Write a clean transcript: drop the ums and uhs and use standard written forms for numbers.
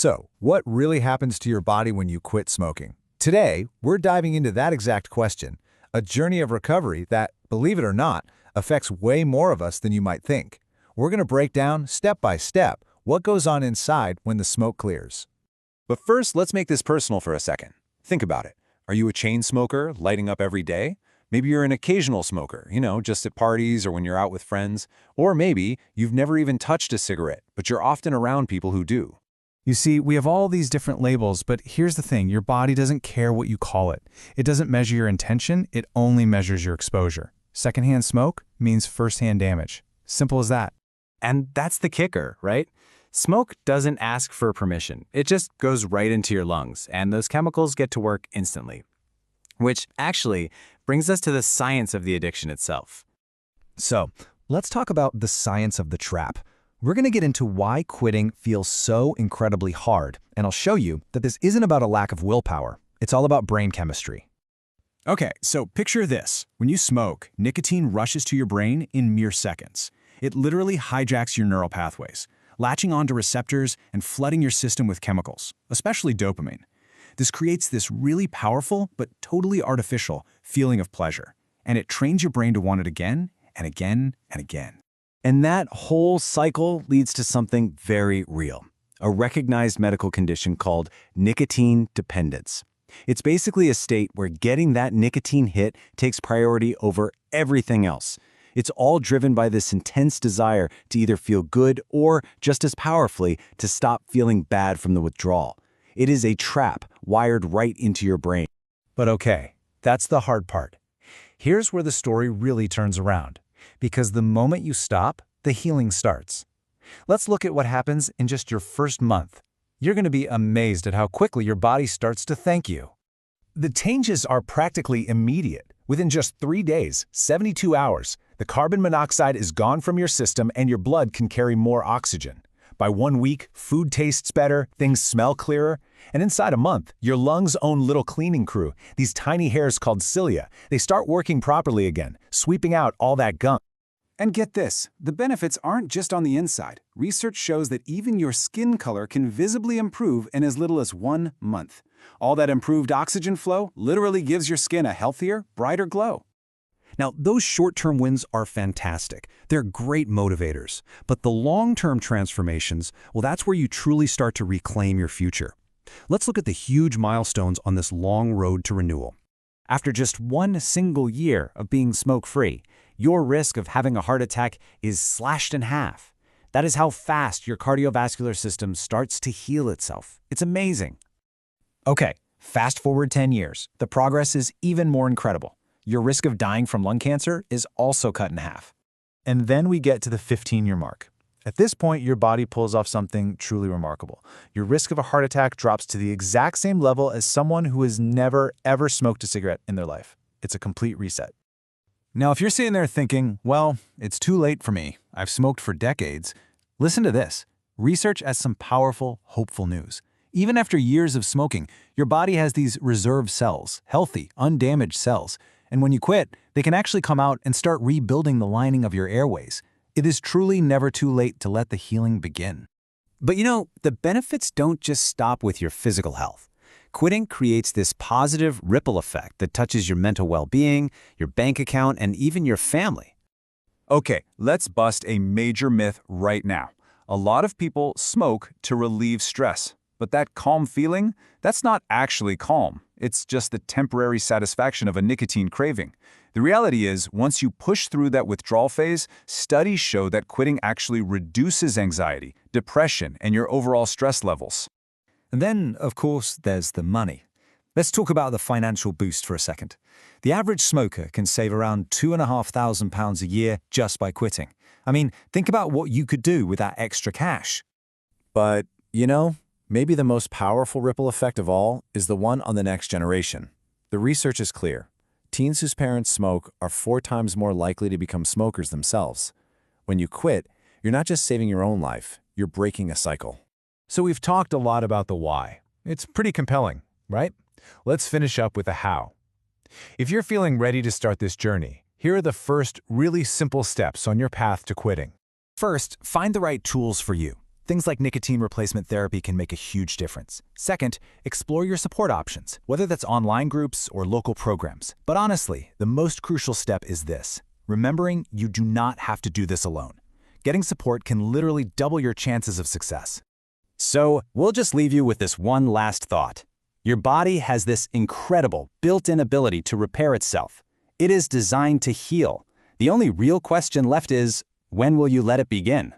So, what really happens to your body when you quit smoking? Today, we're diving into that exact question, a journey of recovery that, believe it or not, affects way more of us than you might think. We're going to break down, step by step, what goes on inside when the smoke clears. But first, let's make this personal for a second. Think about it. Are you a chain smoker, lighting up every day? Maybe you're an occasional smoker, just at parties or when you're out with friends. Or maybe you've never even touched a cigarette, but you're often around people who do. You see, we have all these different labels, but here's the thing, your body doesn't care what you call it. It doesn't measure your intention, it only measures your exposure. Secondhand smoke means firsthand damage. Simple as that. And that's the kicker, right? Smoke doesn't ask for permission. It just goes right into your lungs, and those chemicals get to work instantly. Which actually brings us to the science of the addiction itself. So, let's talk about the science of the trap. We're going to get into why quitting feels so incredibly hard, and I'll show you that this isn't about a lack of willpower. It's all about brain chemistry. Okay, so picture this. When you smoke, nicotine rushes to your brain in mere seconds. It literally hijacks your neural pathways, latching onto receptors and flooding your system with chemicals, especially dopamine. This creates this really powerful but totally artificial feeling of pleasure, and it trains your brain to want it again and again and again. And that whole cycle leads to something very real, a recognized medical condition called nicotine dependence. It's basically a state where getting that nicotine hit takes priority over everything else. It's all driven by this intense desire to either feel good or, just as powerfully, to stop feeling bad from the withdrawal. It is a trap wired right into your brain. But okay, that's the hard part. Here's where the story really turns around. Because the moment you stop, the healing starts. Let's look at what happens in just your first month. You're going to be amazed at how quickly your body starts to thank you. The changes are practically immediate. Within just 3 days, 72 hours, the carbon monoxide is gone from your system and your blood can carry more oxygen. By 1 week, food tastes better, things smell clearer, and inside a month, your lungs' own little cleaning crew, these tiny hairs called cilia, they start working properly again, sweeping out all that gunk. And get this, the benefits aren't just on the inside. Research shows that even your skin color can visibly improve in as little as 1 month. All that improved oxygen flow literally gives your skin a healthier, brighter glow. Now, those short-term wins are fantastic. They're great motivators. But the long-term transformations, well, that's where you truly start to reclaim your future. Let's look at the huge milestones on this long road to renewal. After just 1 single year of being smoke-free, your risk of having a heart attack is slashed in half. That is how fast your cardiovascular system starts to heal itself. It's amazing. Okay, fast forward 10 years. The progress is even more incredible. Your risk of dying from lung cancer is also cut in half. And then we get to the 15-year mark. At this point, your body pulls off something truly remarkable. Your risk of a heart attack drops to the exact same level as someone who has never, ever smoked a cigarette in their life. It's a complete reset. Now, if you're sitting there thinking, well, it's too late for me, I've smoked for decades, listen to this. Research has some powerful, hopeful news. Even after years of smoking, your body has these reserve cells, healthy, undamaged cells. And when you quit, they can actually come out and start rebuilding the lining of your airways. It is truly never too late to let the healing begin. But the benefits don't just stop with your physical health. Quitting creates this positive ripple effect that touches your mental well-being, your bank account, and even your family. Okay, let's bust a major myth right now. A lot of people smoke to relieve stress. But that calm feeling, that's not actually calm. It's just the temporary satisfaction of a nicotine craving. The reality is, once you push through that withdrawal phase, studies show that quitting actually reduces anxiety, depression, and your overall stress levels. And then, of course, there's the money. Let's talk about the financial boost for a second. The average smoker can save around £2,500 a year just by quitting. I mean, think about what you could do with that extra cash. But, maybe the most powerful ripple effect of all is the one on the next generation. The research is clear. Teens whose parents smoke are 4 times more likely to become smokers themselves. When you quit, you're not just saving your own life, you're breaking a cycle. So we've talked a lot about the why. It's pretty compelling, right? Let's finish up with the how. If you're feeling ready to start this journey, here are the first really simple steps on your path to quitting. First, find the right tools for you. Things like nicotine replacement therapy can make a huge difference. Second, explore your support options, whether that's online groups or local programs. But honestly, the most crucial step is this: remembering you do not have to do this alone. Getting support can literally double your chances of success. So, we'll just leave you with this one last thought. Your body has this incredible built-in ability to repair itself. It is designed to heal. The only real question left is, when will you let it begin?